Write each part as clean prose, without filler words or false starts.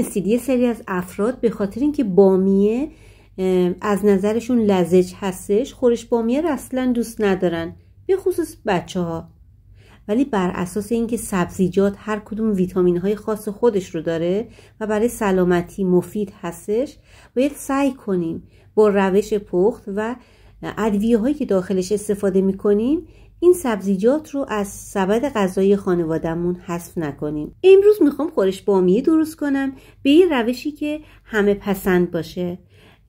میدونستید یه سری از افراد به خاطر اینکه بامیه از نظرشون لزج هستش، خورش بامیه رو اصلا دوست ندارن، به خصوص بچه‌ها. ولی بر اساس اینکه سبزیجات هر کدوم ویتامین های خاص خودش رو داره و برای سلامتی مفید هستش، باید سعی کنیم با روش پخت و ادویه هایی که داخلش استفاده میکنیم این سبزیجات رو از سبد غذایی خانواده‌مون حذف نکنیم. امروز میخوام خورش بامیه درست کنم به یه روشی که همه پسند باشه.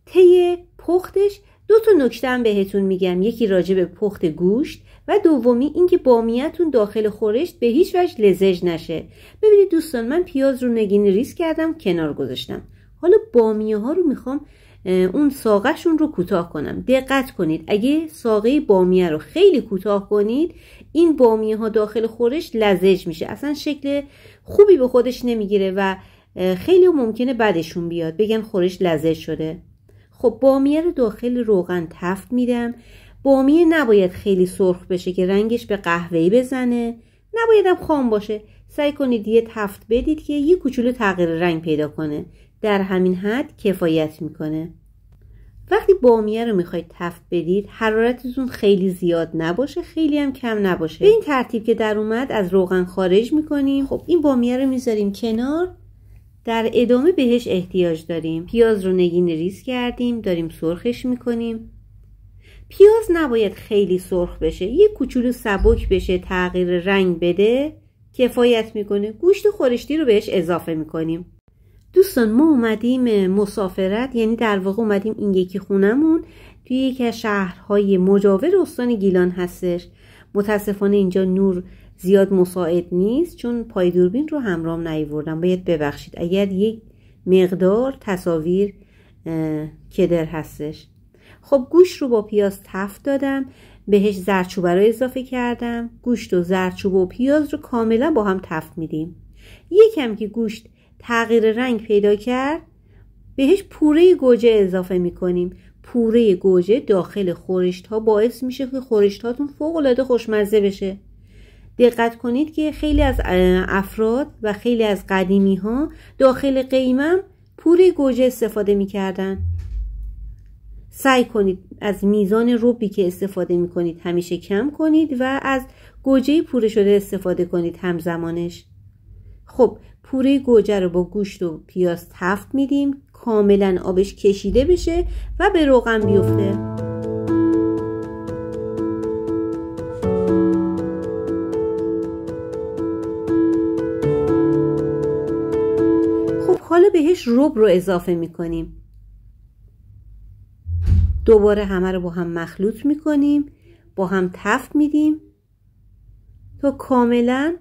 طی پختش 2 نکته هم بهتون میگم، یکی راجع به پخت گوشت و دومی اینکه بامیه‌تون داخل خورش به هیچ وجه لزج نشه. ببینید دوستان، من پیاز رو نگین ریز کردم کنار گذاشتم. حالا بامیه ها رو میخوام اون ساقه‌شون رو کوتاه کنم. دقت کنید اگه ساقه بامیه رو خیلی کوتاه کنید این بامیه ها داخل خورش لزج میشه، اصلا شکل خوبی به خودش نمیگیره و خیلی ممکنه بدشون بیاد بگن خورش لزج شده. خب بامیه رو داخل روغن تفت میدم. بامیه نباید خیلی سرخ بشه که رنگش به قهوه‌ای بزنه، نباید هم خام باشه. سعی کنید یه تفت بدید که یه کوچولو تغییر رنگ پیدا کنه، در همین حد کفایت میکنه. وقتی بامیه رو میخواید تفت بدید حرارتتون خیلی زیاد نباشه، خیلی هم کم نباشه. به این ترتیب که در اومد از روغن خارج میکنیم. خب این بامیه رو میذاریم کنار، در ادامه بهش احتیاج داریم. پیاز رو نگین ریز کردیم، داریم سرخش میکنیم. پیاز نباید خیلی سرخ بشه، یه کوچولو سبک بشه، تغییر رنگ بده، کفایت میکنه. گوشت خورشتی رو بهش اضافه میکنیم. دوستان ما اومدیم مسافرت، یعنی در واقع اومدیم این یکی خونمون توی یکی از شهرهای مجاور استان گیلان هستش. متاسفانه اینجا نور زیاد مساعد نیست چون پای دوربین رو همراهم نیاوردم، باید ببخشید اگر یک مقدار تصاویر کدر هستش. خب گوشت رو با پیاز تفت دادم، بهش زردچوبه رو اضافه کردم. گوشت و زردچوبه و پیاز رو کاملا با هم تفت میدیم. یکم که گوشت تغییر رنگ پیدا کرد بهش پوره گوجه اضافه میکنیم. پوره گوجه داخل خورشت ها باعث میشه که خورشت هاتون فوق العاده خوشمزه بشه. دقت کنید که خیلی از افراد و خیلی از قدیمی ها داخل قیمم پوره گوجه استفاده میکردن. سعی کنید از میزان ربی که استفاده میکنید همیشه کم کنید و از گوجه پوره شده استفاده کنید همزمانش. خب پوره گوجه رو با گوشت و پیاز تفت میدیم، کاملا آبش کشیده بشه و به روغن بیفته. خب حالا بهش رب رو اضافه میکنیم. دوباره همه رو با هم مخلوط میکنیم، با هم تفت میدیم تا کاملا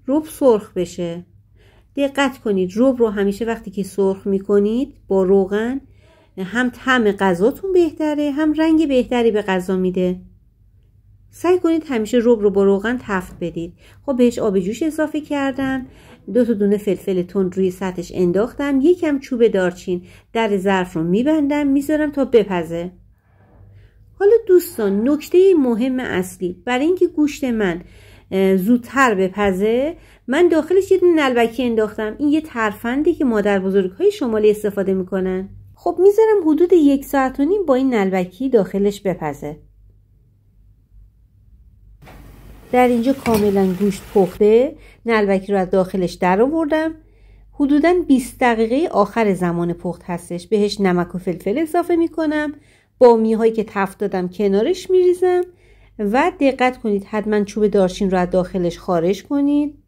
رب سرخ بشه. دقت کنید رب رو همیشه وقتی که سرخ میکنید با روغن هم طعم غذاتون بهتره هم رنگ بهتری به غذا میده. سعی کنید همیشه رب رو با روغن تفت بدید. خب بهش آب جوش اضافه کردم، 2 دونه فلفل تند روی سطحش انداختم، یکم چوب دارچین. در ظرف رو میبندم میذارم تا بپزه. حالا دوستان نکته مهم اصلی برای اینکه گوشت من زودتر بپزه من داخلش یه دونه نلبکی انداختم. این یه ترفندی که مادر بزرگ‌های شمالی استفاده میکنن. خب میذارم حدود 1.5 ساعت با این نلبکی داخلش بپزه. در اینجا کاملا گوشت پخته، نلبکی رو از داخلش در آوردم. حدوداً 20 دقیقه آخر زمان پخت هستش. بهش نمک و فلفل اضافه میکنم، بامیه هایی که تفت دادم کنارش میریزم و دقت کنید حتما چوب دارچین رو از داخلش خارج کنید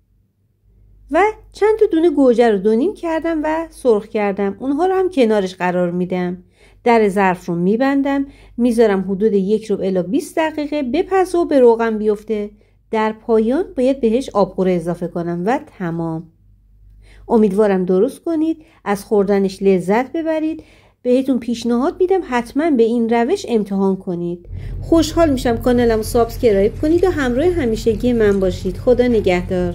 و چند تا دونه گوجه رو 2 نیم کردم و سرخ کردم، اونها رو هم کنارش قرار میدم. در ظرف رو میبندم، میذارم حدود 1 ربع الی 20 دقیقه بپزه و به روغن بیفته. در پایان باید بهش آبقوره اضافه کنم و تمام. امیدوارم درست کنید، از خوردنش لذت ببرید. بهتون پیشنهاد میدم حتما به این روش امتحان کنید. خوشحال میشم کانالمو سابسکرایب کنید و همراه همیشگی من باشید. خدا نگهدار.